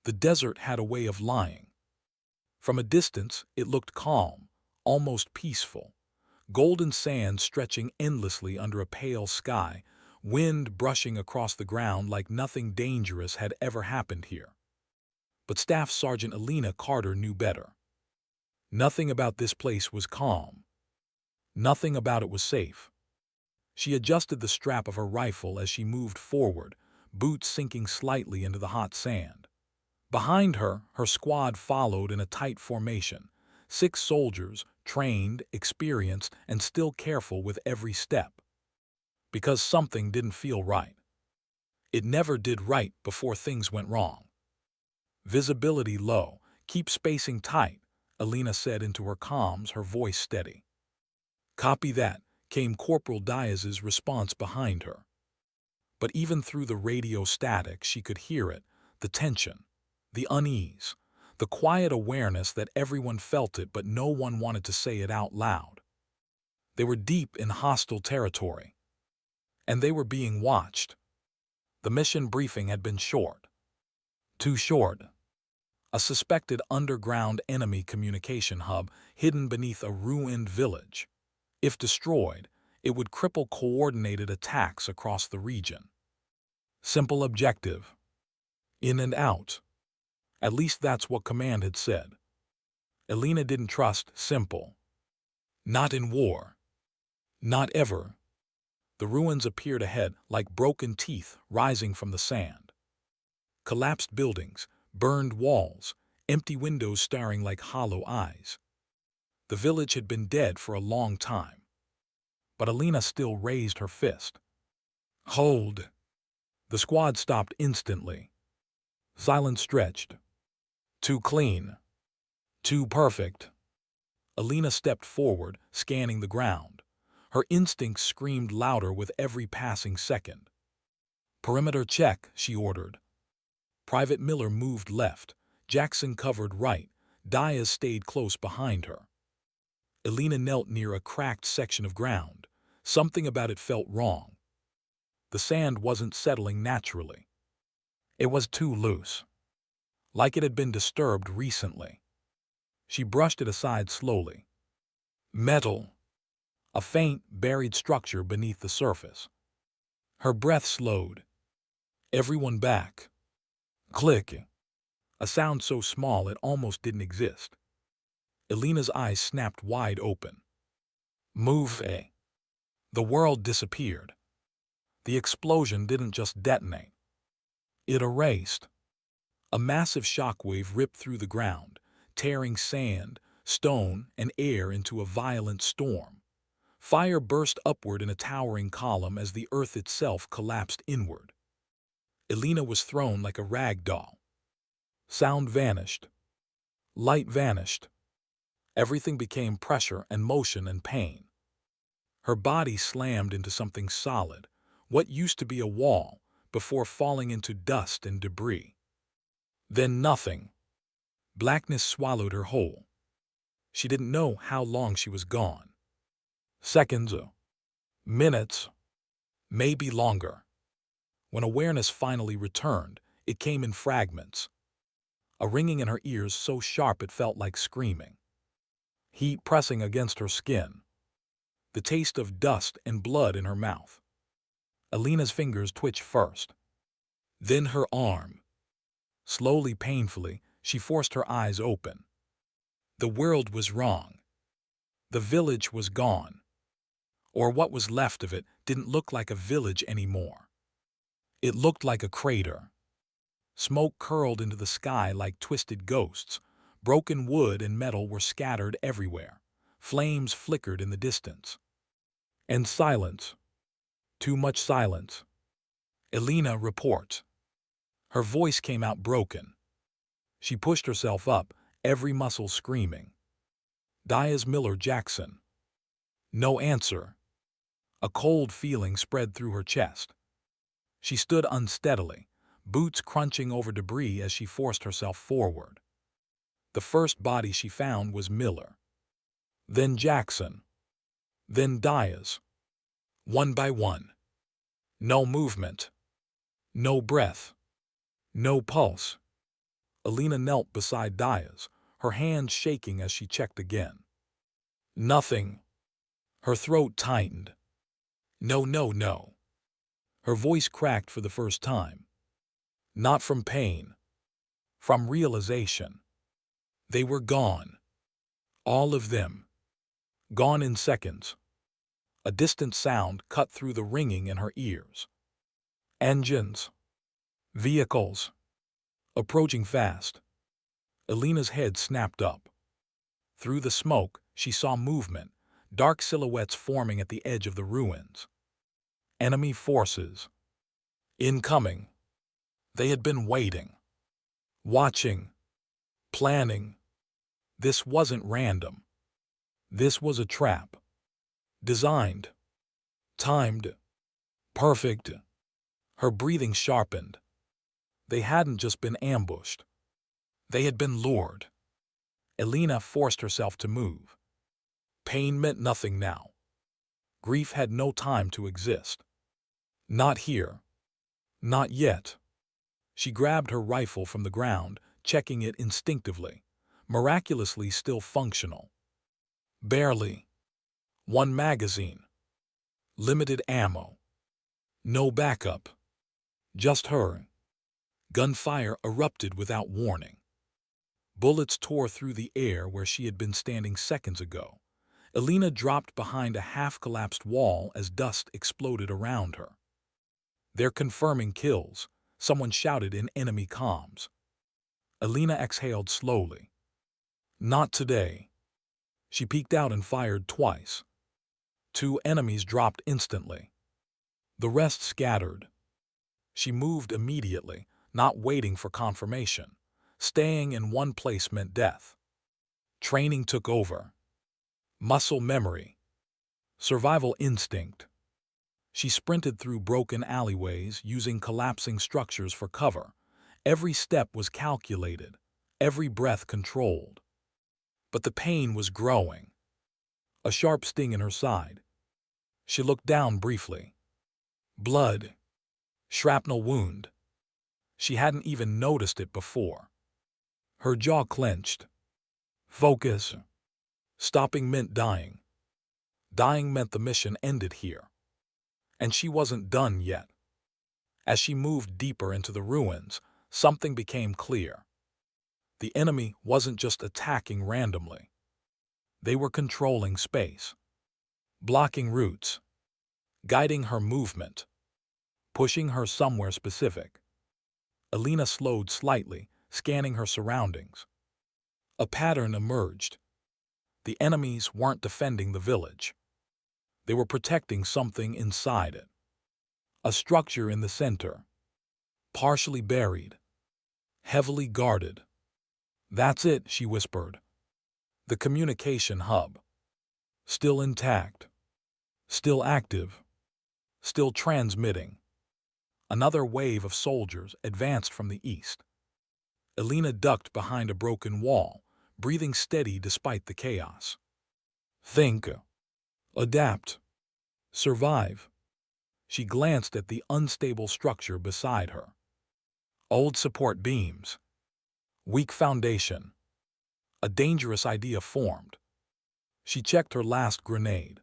The desert had a way of lying. From a distance, it looked calm, almost peaceful. Golden sand stretching endlessly under a pale sky, wind brushing across the ground like nothing dangerous had ever happened here. But Staff Sergeant Alina Carter knew better. Nothing about this place was calm. Nothing about it was safe. She adjusted the strap of her rifle as she moved forward, boots sinking slightly into the hot sand. Behind her, her squad followed in a tight formation, 6 soldiers, trained, experienced, and still careful with every step. Because something didn't feel right. It never did right before things went wrong. Visibility low, keep spacing tight, Alina said into her comms, her voice steady. Copy that, came Corporal Diaz's response behind her. But even through the radio static, she could hear it, the tension, the unease, the quiet awareness that everyone felt it but no one wanted to say it out loud. They were deep in hostile territory. And they were being watched. The mission briefing had been short. Too short. A suspected underground enemy communication hub hidden beneath a ruined village. If destroyed, it would cripple coordinated attacks across the region. Simple objective. In and out. At least that's what command had said. Alina didn't trust simple. Not in war. Not ever. The ruins appeared ahead like broken teeth rising from the sand. Collapsed buildings, burned walls, empty windows staring like hollow eyes. The village had been dead for a long time. But Alina still raised her fist. Hold! The squad stopped instantly. Silence stretched. Too clean. Too perfect. Alina stepped forward, scanning the ground. Her instincts screamed louder with every passing second. Perimeter check, she ordered. Private Miller moved left. Jackson covered right. Diaz stayed close behind her. Alina knelt near a cracked section of ground. Something about it felt wrong. The sand wasn't settling naturally. It was too loose. Like it had been disturbed recently. She brushed it aside slowly. Metal. A faint, buried structure beneath the surface. Her breath slowed. Everyone back. Click. A sound so small it almost didn't exist. Alina's eyes snapped wide open. Move, eh? The world disappeared. The explosion didn't just detonate. It erased. A massive shockwave ripped through the ground, tearing sand, stone, and air into a violent storm. Fire burst upward in a towering column as the earth itself collapsed inward. Alina was thrown like a rag doll. Sound vanished. Light vanished. Everything became pressure and motion and pain. Her body slammed into something solid, what used to be a wall, before falling into dust and debris. Then nothing. Blackness swallowed her whole. She didn't know how long she was gone. Seconds, minutes, maybe longer. When awareness finally returned, it came in fragments. A ringing in her ears so sharp it felt like screaming. Heat pressing against her skin. The taste of dust and blood in her mouth. Alina's fingers twitched first. Then her arm. Slowly, painfully, she forced her eyes open. The world was wrong. The village was gone. Or what was left of it didn't look like a village anymore. It looked like a crater. Smoke curled into the sky like twisted ghosts. Broken wood and metal were scattered everywhere. Flames flickered in the distance. And silence. Too much silence. Alina, report. Her voice came out broken. She pushed herself up, every muscle screaming. Diaz Miller Jackson. No answer. A cold feeling spread through her chest. She stood unsteadily, boots crunching over debris as she forced herself forward. The first body she found was Miller. Then Jackson. Then Diaz. One by one. No movement. No breath. No pulse. Alina knelt beside Diaz, her hands shaking as she checked again. Nothing. Her throat tightened. No, no, no. Her voice cracked for the first time. Not from pain. From realization. They were gone. All of them. Gone in seconds. A distant sound cut through the ringing in her ears. Engines. Vehicles. Approaching fast. Alina's head snapped up. Through the smoke, she saw movement, dark silhouettes forming at the edge of the ruins. Enemy forces. Incoming. They had been waiting. Watching. Planning. This wasn't random. This was a trap. Designed. Timed. Perfect. Her breathing sharpened. They hadn't just been ambushed. They had been lured. Alina forced herself to move. Pain meant nothing now. Grief had no time to exist. Not here. Not yet. She grabbed her rifle from the ground, checking it instinctively, miraculously still functional. Barely. One magazine. Limited ammo. No backup. Just her. Gunfire erupted without warning. Bullets tore through the air where she had been standing seconds ago. Alina dropped behind a half-collapsed wall as dust exploded around her. "They're confirming kills," someone shouted in enemy comms. Alina exhaled slowly. Not today. She peeked out and fired twice. 2 enemies dropped instantly. The rest scattered. She moved immediately, not waiting for confirmation. Staying in one place meant death. Training took over. Muscle memory. Survival instinct. She sprinted through broken alleyways, using collapsing structures for cover. Every step was calculated, every breath controlled. But the pain was growing. A sharp sting in her side. She looked down briefly. Blood. Shrapnel wound. She hadn't even noticed it before. Her jaw clenched. Focus. Stopping meant dying. Dying meant the mission ended here. And she wasn't done yet. As she moved deeper into the ruins, something became clear. The enemy wasn't just attacking randomly. They were controlling space. Blocking routes. Guiding her movement. Pushing her somewhere specific. Alina slowed slightly, scanning her surroundings. A pattern emerged. The enemies weren't defending the village. They were protecting something inside it. A structure in the center. Partially buried. Heavily guarded. "That's it," she whispered. The communication hub. Still intact. Still active. Still transmitting. Another wave of soldiers advanced from the east. Alina ducked behind a broken wall, breathing steady despite the chaos. Think. Adapt. Survive. She glanced at the unstable structure beside her. Old support beams. Weak foundation. A dangerous idea formed. She checked her last grenade.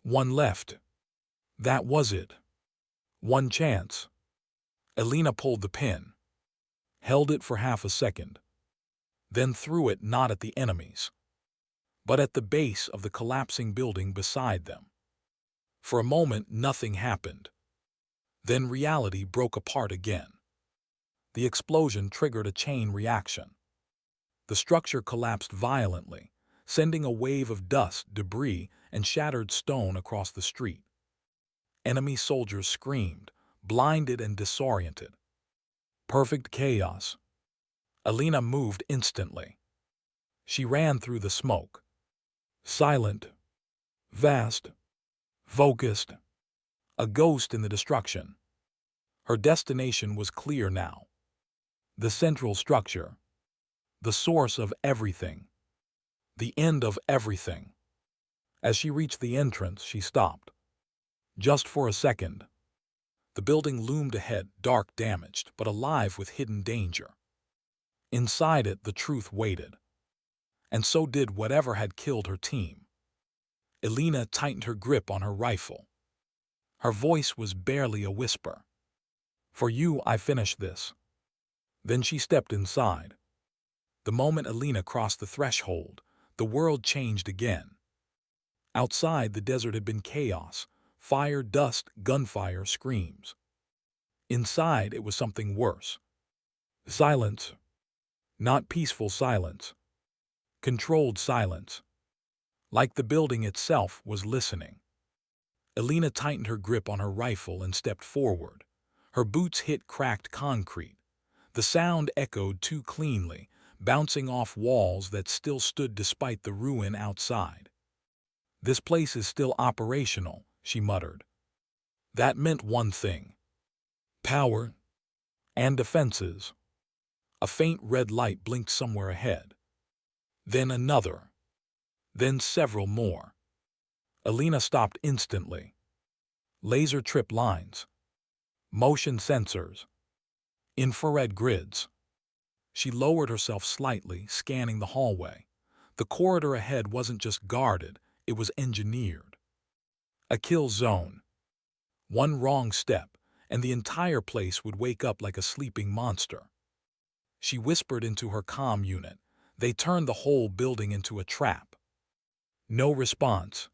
One left. That was it. One chance. Alina pulled the pin. Held it for half a second. Then threw it not at the enemies, but at the base of the collapsing building beside them. For a moment, nothing happened. Then reality broke apart again. The explosion triggered a chain reaction. The structure collapsed violently, sending a wave of dust, debris, and shattered stone across the street. Enemy soldiers screamed, blinded and disoriented. Perfect chaos. Alina moved instantly. She ran through the smoke. Silent. Vast. Focused. A ghost in the destruction. Her destination was clear now. The central structure. The source of everything. The end of everything. As she reached the entrance, she stopped. Just for a second. The building loomed ahead, dark, damaged, but alive with hidden danger. Inside it, the truth waited. And so did whatever had killed her team. Elena tightened her grip on her rifle. Her voice was barely a whisper. "For you, I finish this." Then she stepped inside. The moment Elena crossed the threshold, the world changed again. Outside, the desert had been chaos: fire, dust, gunfire, screams. Inside, it was something worse. Silence. Not peaceful silence. Controlled silence. Like the building itself was listening. Elena tightened her grip on her rifle and stepped forward. Her boots hit cracked concrete. The sound echoed too cleanly, bouncing off walls that still stood despite the ruin outside. "This place is still operational," she muttered. That meant one thing: power and defenses. A faint red light blinked somewhere ahead. Then another. Then several more. Elena stopped instantly. Laser trip lines. Motion sensors. Infrared grids. She lowered herself slightly, scanning the hallway. The corridor ahead wasn't just guarded, it was engineered. A kill zone. One wrong step, and the entire place would wake up like a sleeping monster. She whispered into her comm unit. They turned the whole building into a trap. No response.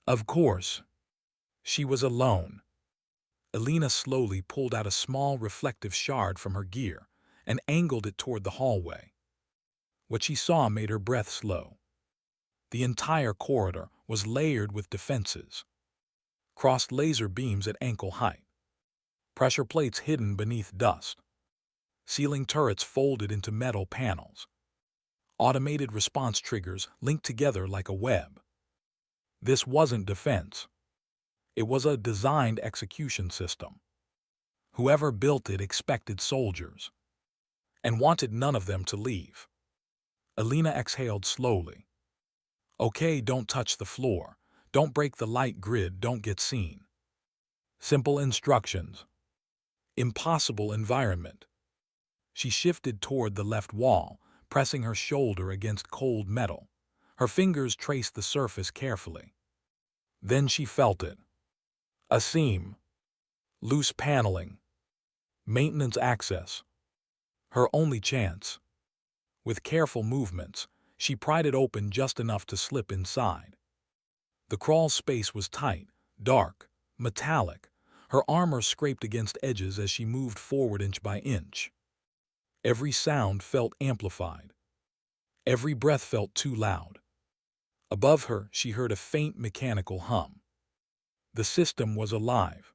Of course. She was alone. Elena slowly pulled out a small reflective shard from her gear and angled it toward the hallway. What she saw made her breath slow. The entire corridor was layered with defenses. Crossed laser beams at ankle height. Pressure plates hidden beneath dust. Ceiling turrets folded into metal panels. Automated response triggers linked together like a web. This wasn't defense. It was a designed execution system. Whoever built it expected soldiers, and wanted none of them to leave. Elena exhaled slowly. "Okay, don't touch the floor. Don't break the light grid, don't get seen." Simple instructions. Impossible environment. She shifted toward the left wall, pressing her shoulder against cold metal. Her fingers traced the surface carefully. Then she felt it. A seam. Loose paneling. Maintenance access. Her only chance. With careful movements, she pried it open just enough to slip inside. The crawl space was tight, dark, metallic. Her armor scraped against edges as she moved forward inch by inch. Every sound felt amplified. Every breath felt too loud. Above her, she heard a faint mechanical hum. The system was alive.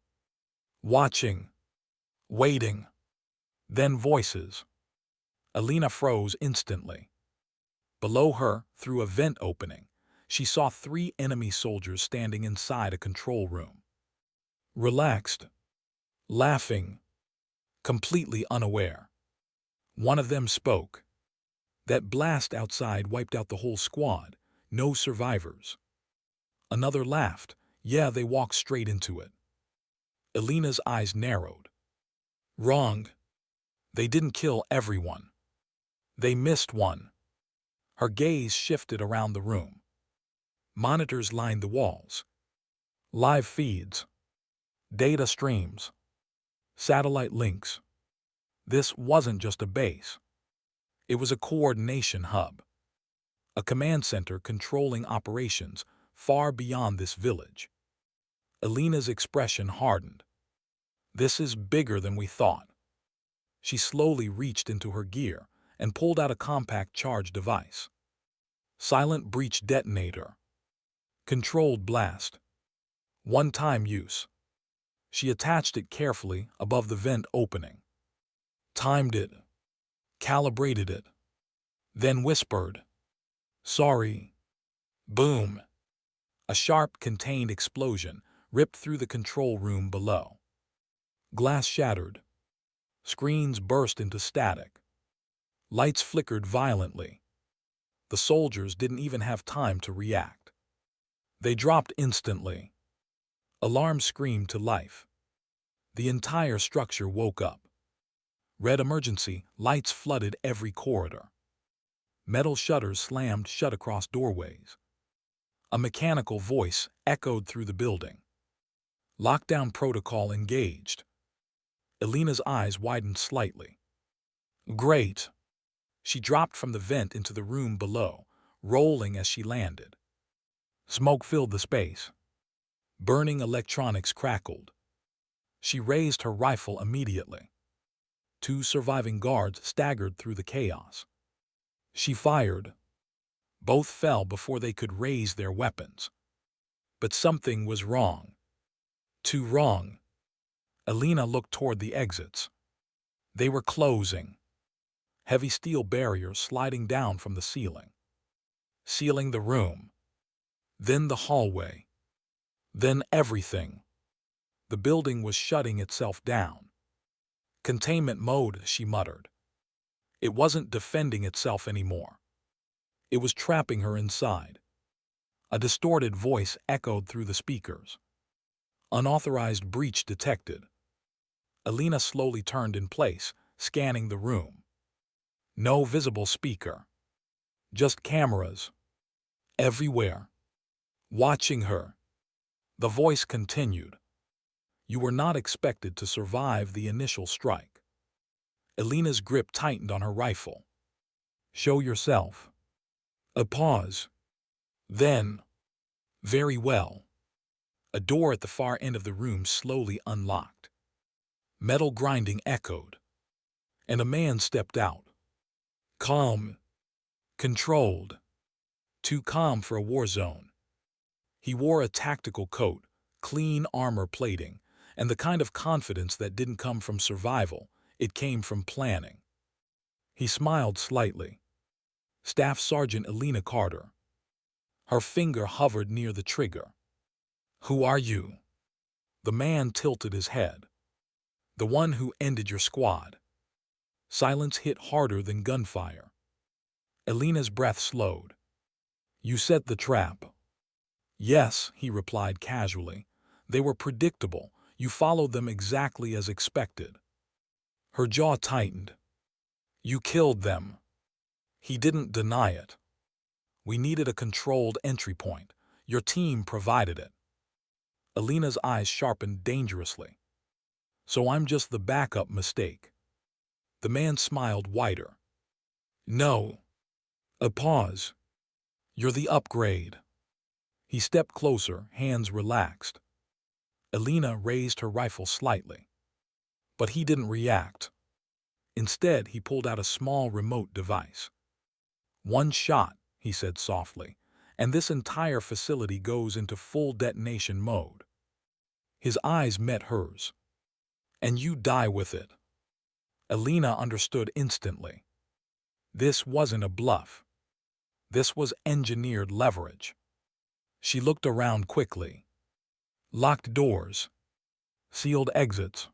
Watching. Waiting. Then voices. Elena froze instantly. Below her, through a vent opening, she saw 3 enemy soldiers standing inside a control room. Relaxed. Laughing. Completely unaware. One of them spoke. "That blast outside wiped out the whole squad. No survivors." Another laughed. "Yeah, they walked straight into it." Elena's eyes narrowed. "Wrong. They didn't kill everyone. They missed one." Her gaze shifted around the room. Monitors lined the walls. Live feeds. Data streams. Satellite links. This wasn't just a base. It was a coordination hub. A command center controlling operations far beyond this village. Elena's expression hardened. "This is bigger than we thought." She slowly reached into her gear and pulled out a compact charge device. Silent breach detonator. Controlled blast. One-time use. She attached it carefully above the vent opening. Timed it. Calibrated it. Then whispered, "Sorry." Boom. A sharp, contained explosion ripped through the control room below. Glass shattered. Screens burst into static. Lights flickered violently. The soldiers didn't even have time to react. They dropped instantly. Alarm screamed to life. The entire structure woke up. Red emergency lights flooded every corridor. Metal shutters slammed shut across doorways. A mechanical voice echoed through the building. Lockdown protocol engaged. Elena's eyes widened slightly. Great. She dropped from the vent into the room below, rolling as she landed. Smoke filled the space. Burning electronics crackled. She raised her rifle immediately. 2 surviving guards staggered through the chaos. She fired. Both fell before they could raise their weapons. But something was wrong. Too wrong. Elena looked toward the exits. They were closing. Heavy steel barriers sliding down from the ceiling. Sealing the room. Then the hallway. Then everything. The building was shutting itself down. Containment mode, she muttered. It wasn't defending itself anymore. It was trapping her inside. A distorted voice echoed through the speakers. Unauthorized breach detected. Elena slowly turned in place, scanning the room. No visible speaker. Just cameras. Everywhere. Watching her. The voice continued. You were not expected to survive the initial strike. Elena's grip tightened on her rifle. Show yourself. A pause. Then, very well. A door at the far end of the room slowly unlocked. Metal grinding echoed, and a man stepped out. Calm. Controlled. Too calm for a war zone. He wore a tactical coat, clean armor plating, and the kind of confidence that didn't come from survival, it came from planning. He smiled slightly. Staff Sergeant Elena Carter. Her finger hovered near the trigger. Who are you? The man tilted his head. The one who ended your squad. Silence hit harder than gunfire. Elena's breath slowed. You set the trap. Yes, he replied casually. They were predictable. You followed them exactly as expected. Her jaw tightened. You killed them. He didn't deny it. We needed a controlled entry point. Your team provided it. Elena's eyes sharpened dangerously. So I'm just the backup mistake. The man smiled wider. No. A pause. You're the upgrade. He stepped closer, hands relaxed. Elena raised her rifle slightly. But he didn't react. Instead, he pulled out a small remote device. One shot, he said softly, and this entire facility goes into full detonation mode. His eyes met hers. And you die with it. Elena understood instantly. This wasn't a bluff. This was engineered leverage. She looked around quickly. Locked doors. Sealed exits.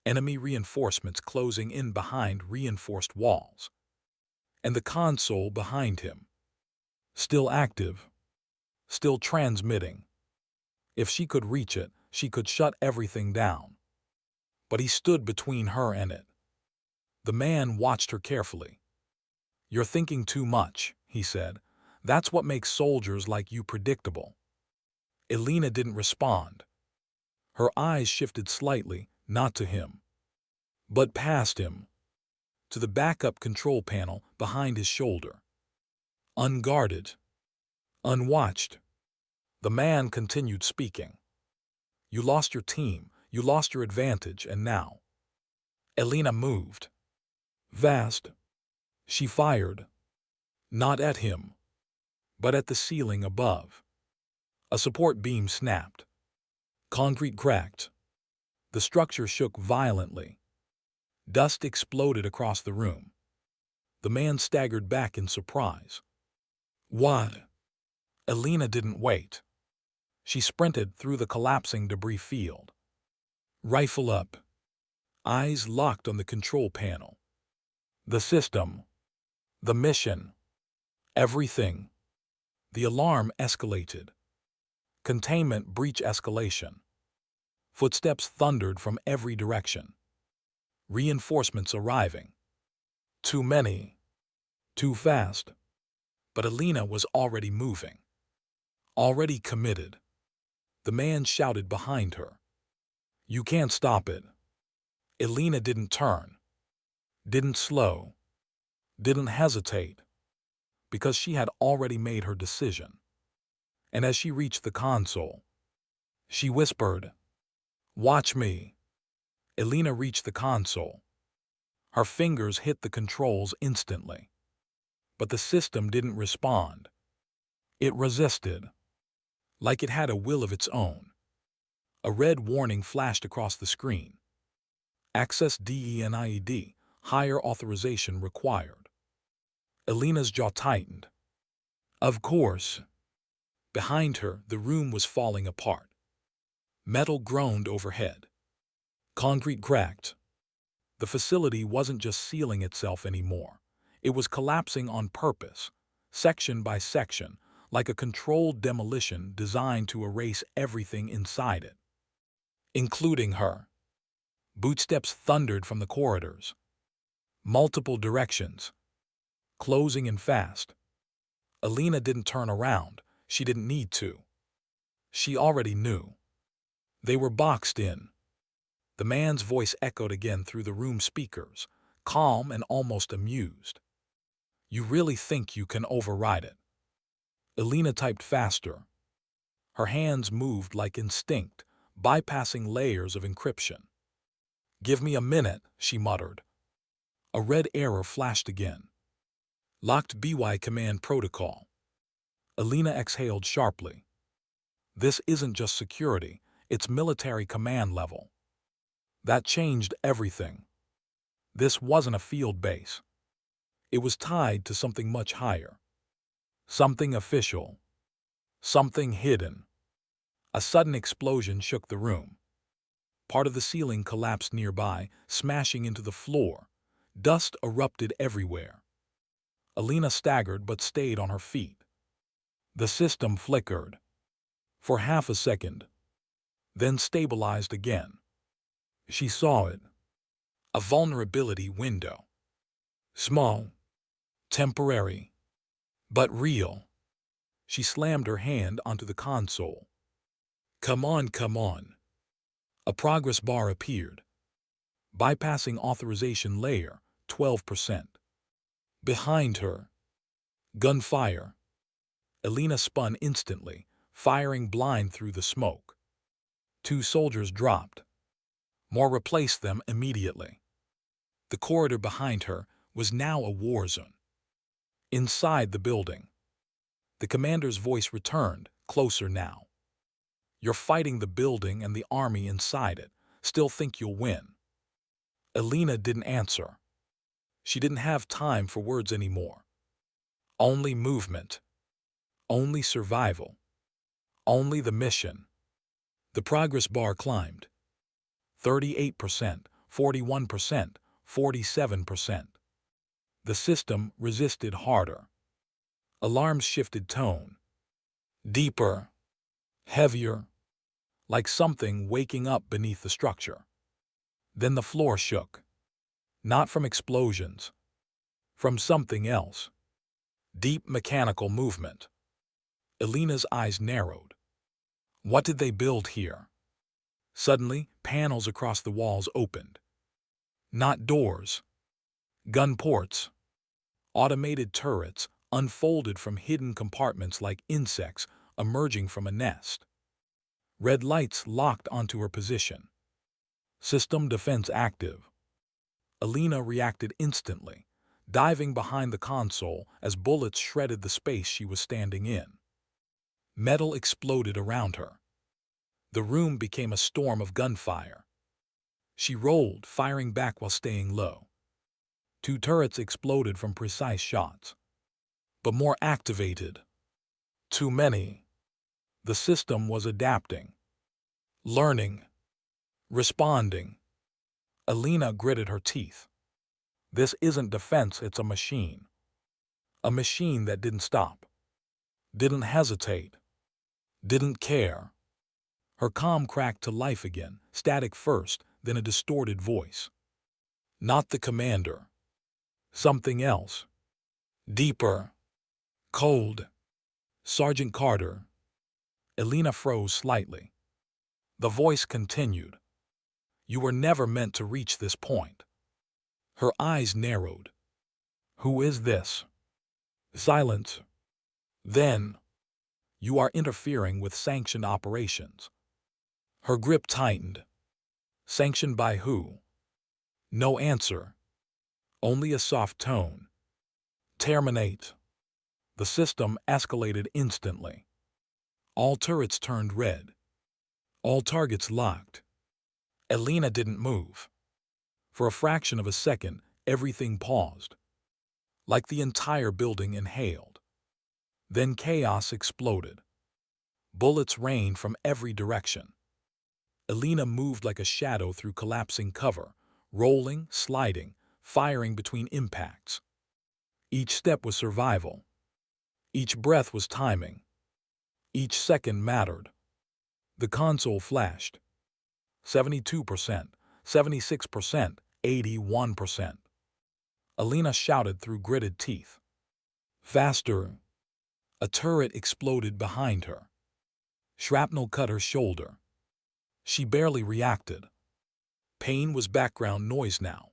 Enemy reinforcements closing in behind reinforced walls. And the console behind him. Still active. Still transmitting. If she could reach it, she could shut everything down. But he stood between her and it. The man watched her carefully. You're thinking too much, he said. That's what makes soldiers like you predictable. Elena didn't respond. Her eyes shifted slightly, not to him, but past him, to the backup control panel behind his shoulder. Unguarded. Unwatched. The man continued speaking. You lost your team, you lost your advantage, and now. Elena moved. Vast. She fired. Not at him, but at the ceiling above. A support beam snapped. Concrete cracked. The structure shook violently. Dust exploded across the room. The man staggered back in surprise. What? Elena didn't wait. She sprinted through the collapsing debris field. Rifle up. Eyes locked on the control panel. The system. The mission. Everything. The alarm escalated. Containment breach escalation. Footsteps thundered from every direction. Reinforcements arriving. Too many. Too fast. But Alina was already moving. Already committed. The man shouted behind her. You can't stop it. Alina didn't turn. Didn't slow. Didn't hesitate. Because she had already made her decision. And as she reached the console, she whispered, "Watch me." Alina reached the console. Her fingers hit the controls instantly. But the system didn't respond. It resisted. Like it had a will of its own. A red warning flashed across the screen. Access DENIED, higher authorization required. Alina's jaw tightened. Of course. Behind her, the room was falling apart. Metal groaned overhead. Concrete cracked. The facility wasn't just sealing itself anymore. It was collapsing on purpose, section by section, like a controlled demolition designed to erase everything inside it, including her. Bootsteps thundered from the corridors. Multiple directions. Closing in fast. Alina didn't turn around. She didn't need to. She already knew. They were boxed in. The man's voice echoed again through the room speakers, calm and almost amused. You really think you can override it? Alina typed faster. Her hands moved like instinct, bypassing layers of encryption. Give me a minute, she muttered. A red error flashed again. Locked BY command protocol. Alina exhaled sharply. This isn't just security, it's military command level. That changed everything. This wasn't a field base. It was tied to something much higher. Something official. Something hidden. A sudden explosion shook the room. Part of the ceiling collapsed nearby, smashing into the floor. Dust erupted everywhere. Alina staggered but stayed on her feet. The system flickered. For half a second. Then stabilized again. She saw it. A vulnerability window. Small. Temporary. But real. She slammed her hand onto the console. Come on, come on. A progress bar appeared. Bypassing authorization layer, 12%. Behind her. Gunfire. Alina spun instantly, firing blind through the smoke. 2 soldiers dropped. More replaced them immediately. The corridor behind her was now a war zone. Inside the building. The commander's voice returned, closer now. You're fighting the building and the army inside it. Still think you'll win? Alina didn't answer. She didn't have time for words anymore. Only movement. Only survival. Only the mission. The progress bar climbed. 38%, 41%, 47%. The system resisted harder. Alarms shifted tone. Deeper. Heavier. Like something waking up beneath the structure. Then the floor shook. Not from explosions. From something else. Deep mechanical movement. Alina's eyes narrowed. What did they build here? Suddenly, panels across the walls opened. Not doors. Gun ports. Automated turrets unfolded from hidden compartments like insects emerging from a nest. Red lights locked onto her position. System defense active. Alina reacted instantly, diving behind the console as bullets shredded the space she was standing in. Metal exploded around her. The room became a storm of gunfire. She rolled, firing back while staying low. 2 turrets exploded from precise shots. But more activated. Too many. The system was adapting. Learning. Responding. Alina gritted her teeth. This isn't defense, it's a machine. A machine that didn't stop. Didn't hesitate. Didn't care. Her calm cracked to life again, static first, then a distorted voice. Not the commander. Something else. Deeper. Cold. Sergeant Carter. Elena froze slightly. The voice continued. You were never meant to reach this point. Her eyes narrowed. Who is this? Silence. Then, you are interfering with sanctioned operations. Her grip tightened. Sanctioned by who? No answer. Only a soft tone. Terminate. The system escalated instantly. All turrets turned red. All targets locked. Elena didn't move. For a fraction of a second, everything paused. Like the entire building inhaled. Then chaos exploded. Bullets rained from every direction. Elena moved like a shadow through collapsing cover, rolling, sliding, firing between impacts. Each step was survival. Each breath was timing. Each second mattered. The console flashed. 72%, 76%, 81%. Elena shouted through gritted teeth. Faster. A turret exploded behind her. Shrapnel cut her shoulder. She barely reacted. Pain was background noise now.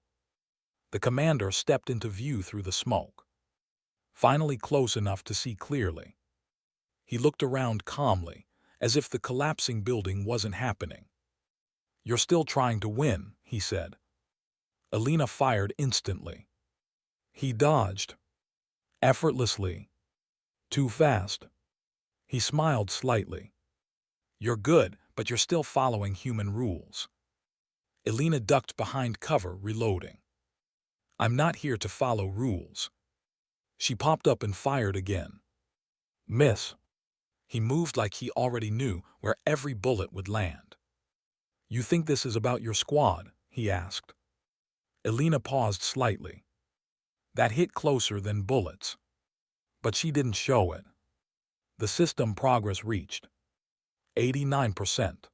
The commander stepped into view through the smoke. Finally close enough to see clearly. He looked around calmly, as if the collapsing building wasn't happening. You're still trying to win, he said. Elena fired instantly. He dodged. Effortlessly. Too fast. He smiled slightly. You're good, but you're still following human rules. Elena ducked behind cover, reloading. I'm not here to follow rules. She popped up and fired again. Miss. He moved like he already knew where every bullet would land. You think this is about your squad? He asked. Elena paused slightly. That hit closer than bullets. But she didn't show it. The system progress reached 89%.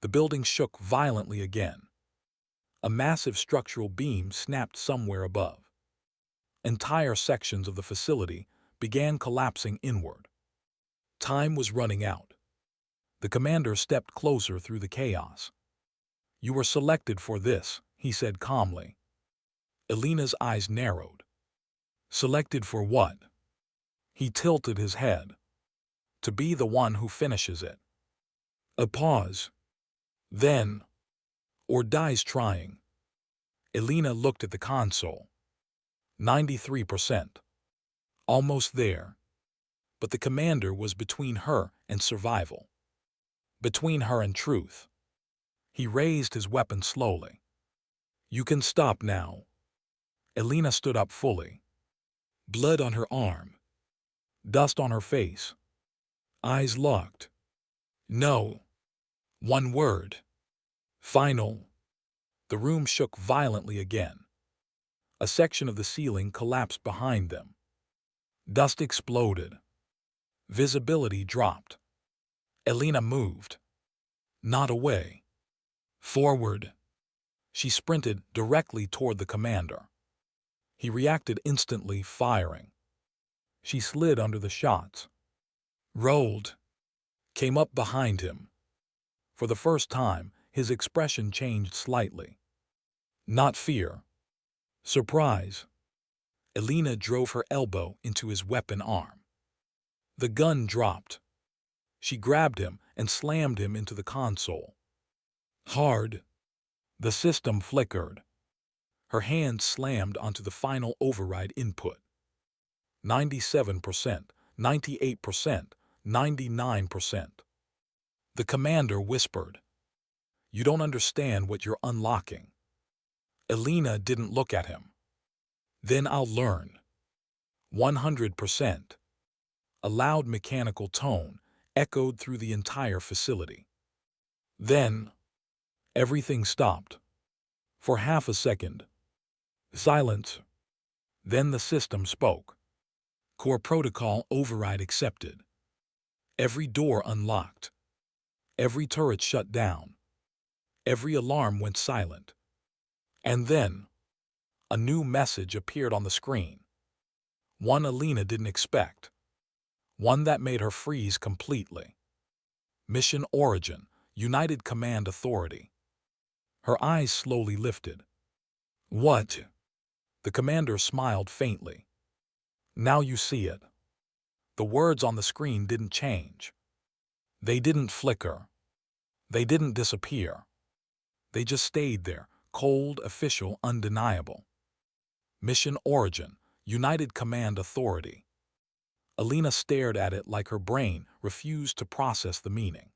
The building shook violently again. A massive structural beam snapped somewhere above. Entire sections of the facility began collapsing inward. Time was running out. The commander stepped closer through the chaos. You were selected for this, he said calmly. Elena's eyes narrowed. Selected for what? He tilted his head. To be the one who finishes it. A pause. Then, or dies trying. Elena looked at the console. 93%. Almost there. But the commander was between her and survival. Between her and truth. He raised his weapon slowly. You can stop now. Elena stood up fully. Blood on her arm. Dust on her face. Eyes locked. No. One word. Final. The room shook violently again. A section of the ceiling collapsed behind them. Dust exploded. Visibility dropped. Elena moved. Not away. Forward. She sprinted directly toward the commander. He reacted instantly, firing. She slid under the shots. Rolled. Came up behind him. For the first time, his expression changed slightly. Not fear. Surprise. Elena drove her elbow into his weapon arm. The gun dropped. She grabbed him and slammed him into the console. Hard. The system flickered. Her hand slammed onto the final override input. 97%, 98%, 99%. The commander whispered. You don't understand what you're unlocking. Elena didn't look at him. Then I'll learn. 100%. A loud mechanical tone echoed through the entire facility. Then, everything stopped. For half a second. Silence. Then the system spoke. Core protocol override accepted. Every door unlocked. Every turret shut down. Every alarm went silent. And then, A new message appeared on the screen. One Alina didn't expect. One that made her freeze completely. Mission Origin, United Command Authority. Her eyes slowly lifted. What? The commander smiled faintly. Now you see it. The words on the screen didn't change. They didn't flicker. They didn't disappear. They just stayed there, cold, official, undeniable. Mission Origin, United Command Authority. Alina stared at it like her brain refused to process the meaning.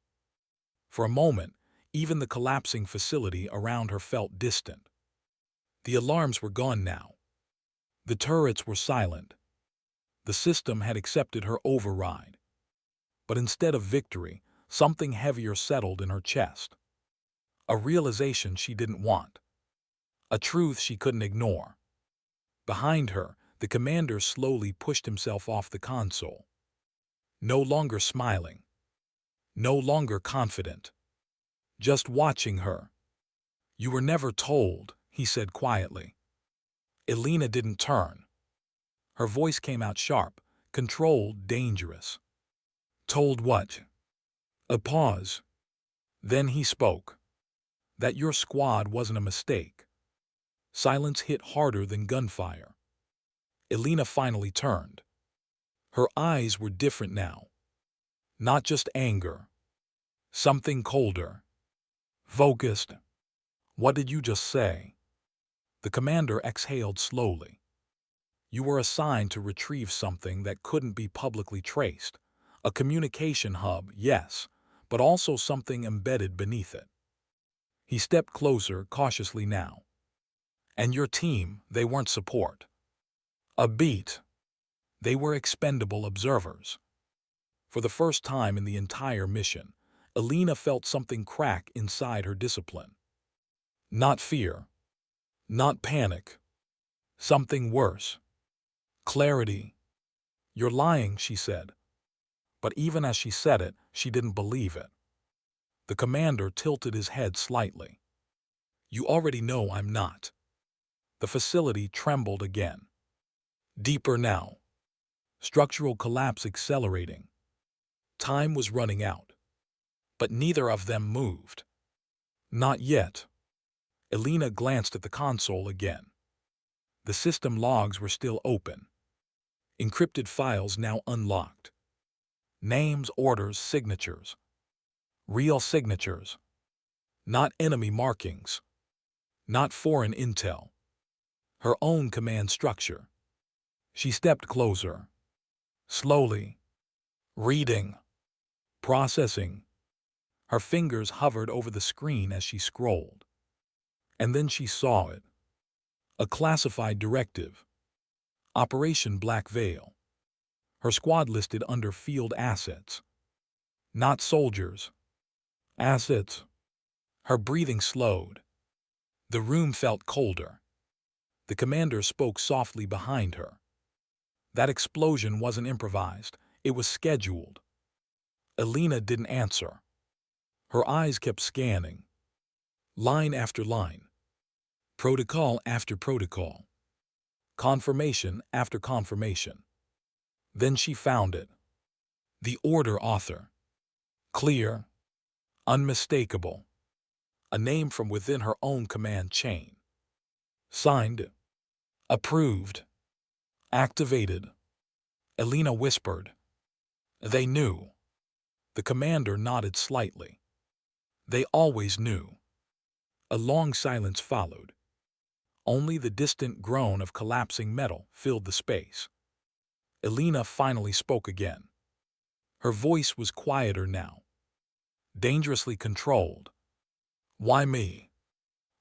For a moment, even the collapsing facility around her felt distant. The alarms were gone now. The turrets were silent. The system had accepted her override. But instead of victory, something heavier settled in her chest. A realization she didn't want. A truth she couldn't ignore. Behind her, the commander slowly pushed himself off the console. No longer smiling. No longer confident. Just watching her. You were never told, he said quietly. Alina didn't turn. Her voice came out sharp, controlled, dangerous. Told what? A pause. Then he spoke. That your squad wasn't a mistake. Silence hit harder than gunfire. Alina finally turned. Her eyes were different now. Not just anger. Something colder. Focused. What did you just say? The commander exhaled slowly. You were assigned to retrieve something that couldn't be publicly traced. A communication hub, yes, but also something embedded beneath it. He stepped closer, cautiously now. And your team, they weren't support. A beat. They were expendable observers. For the first time in the entire mission, Alina felt something crack inside her discipline. Not fear. Not panic. Something worse. Clarity. You're lying, she said. But even as she said it, she didn't believe it. The commander tilted his head slightly. You already know I'm not. The facility trembled again. Deeper now. Structural collapse accelerating. Time was running out. But neither of them moved. Not yet. Alina glanced at the console again. The system logs were still open. Encrypted files now unlocked. Names, orders, signatures. Real signatures. Not enemy markings. Not foreign intel. Her own command structure. She stepped closer. Slowly. Reading. Processing. Her fingers hovered over the screen as she scrolled. And then she saw it. A classified directive. Operation Black Veil. Her squad listed under field assets. Not soldiers. Assets. Her breathing slowed. The room felt colder. The commander spoke softly behind her. That explosion wasn't improvised. It was scheduled. Alina didn't answer. Her eyes kept scanning. Line after line. Protocol after protocol. Confirmation after confirmation. Then she found it. The order author. Clear. Unmistakable. A name from within her own command chain. Signed. Approved. Activated. Alina whispered. They knew. The commander nodded slightly. They always knew. A long silence followed. Only the distant groan of collapsing metal filled the space. Alina finally spoke again. Her voice was quieter now. Dangerously controlled. Why me?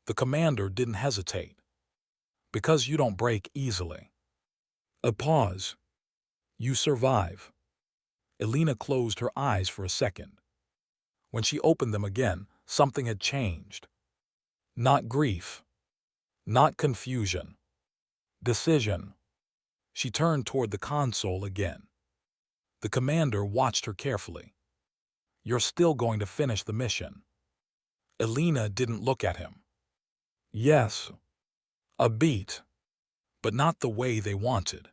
The commander didn't hesitate. Because you don't break easily. A pause. You survive. Alina closed her eyes for a second. When she opened them again, something had changed. Not grief. Not confusion. Decision. She turned toward the console again. The commander watched her carefully. You're still going to finish the mission. Alina didn't look at him. Yes. A beat. but not the way they wanted.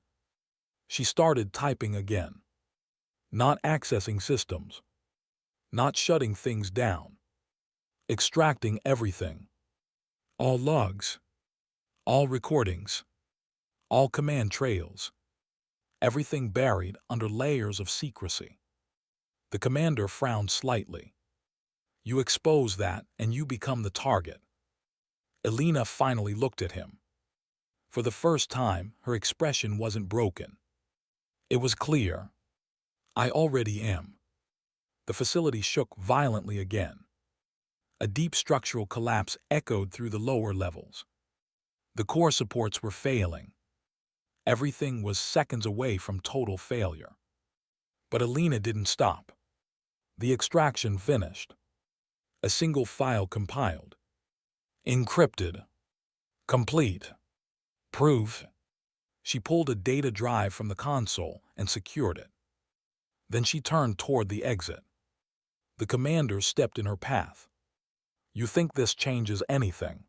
She started typing again, not accessing systems, not shutting things down, extracting everything, all logs, all recordings, all command trails, everything buried under layers of secrecy. The commander frowned slightly. You expose that, and you become the target. Elena finally looked at him. For the first time, her expression wasn't broken. It was clear. I already am. The facility shook violently again. A deep structural collapse echoed through the lower levels. The core supports were failing. Everything was seconds away from total failure. But Elena didn't stop. The extraction finished. A single file compiled. Encrypted. Complete. Proof. She pulled a data drive from the console and secured it. Then she turned toward the exit. The commander stepped in her path. You think this changes anything?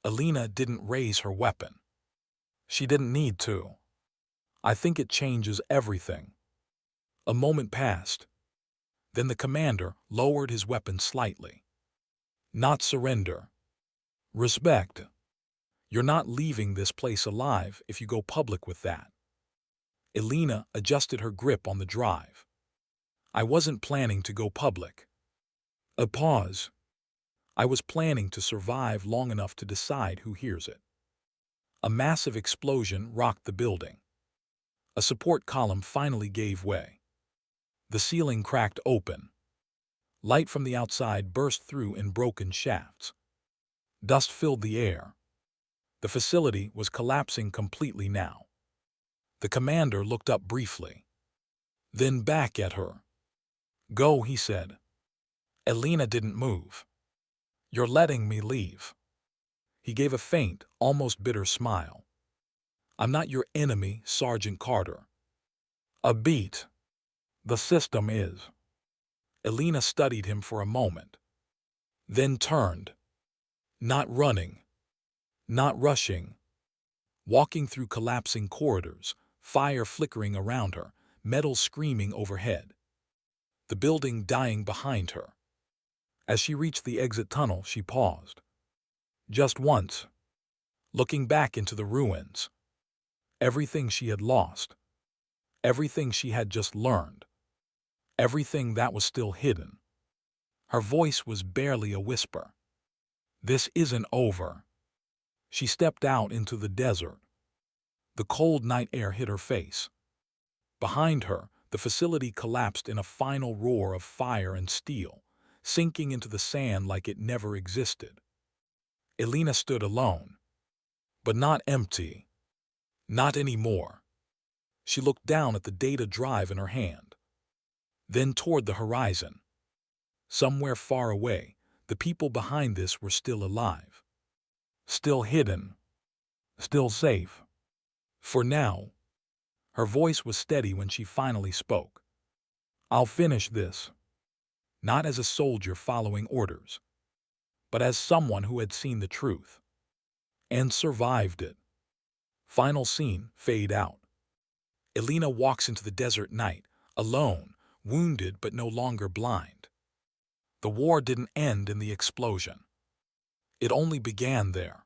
Elena didn't raise her weapon. She didn't need to. I think it changes everything. A moment passed. Then the commander lowered his weapon slightly. Not surrender. Respect. You're not leaving this place alive if you go public with that. Elena adjusted her grip on the drive. I wasn't planning to go public. A pause. I was planning to survive long enough to decide who hears it. A massive explosion rocked the building. A support column finally gave way. The ceiling cracked open. Light from the outside burst through in broken shafts. Dust filled the air. The facility was collapsing completely now. The commander looked up briefly. Then back at her. Go, he said. Elena didn't move. You're letting me leave. He gave a faint, almost bitter smile. I'm not your enemy, Sergeant Carter. A beat. The system is. Elena studied him for a moment. Then turned. Not running. Not rushing. Walking through collapsing corridors, fire flickering around her, metal screaming overhead. The building dying behind her. As she reached the exit tunnel, she paused. Just once. Looking back into the ruins. Everything she had lost. Everything she had just learned. Everything that was still hidden. Her voice was barely a whisper. This isn't over. She stepped out into the desert. The cold night air hit her face. Behind her, the facility collapsed in a final roar of fire and steel, sinking into the sand like it never existed. Elena stood alone. But not empty. Not anymore. She looked down at the data drive in her hand. Then toward the horizon. Somewhere far away, the people behind this were still alive. Still hidden. Still safe. For now. Her voice was steady when she finally spoke. I'll finish this. Not as a soldier following orders, but as someone who had seen the truth. And survived it. Final scene, fade out. Elena walks into the desert night, alone, wounded but no longer blind. The war didn't end in the explosion. It only began there.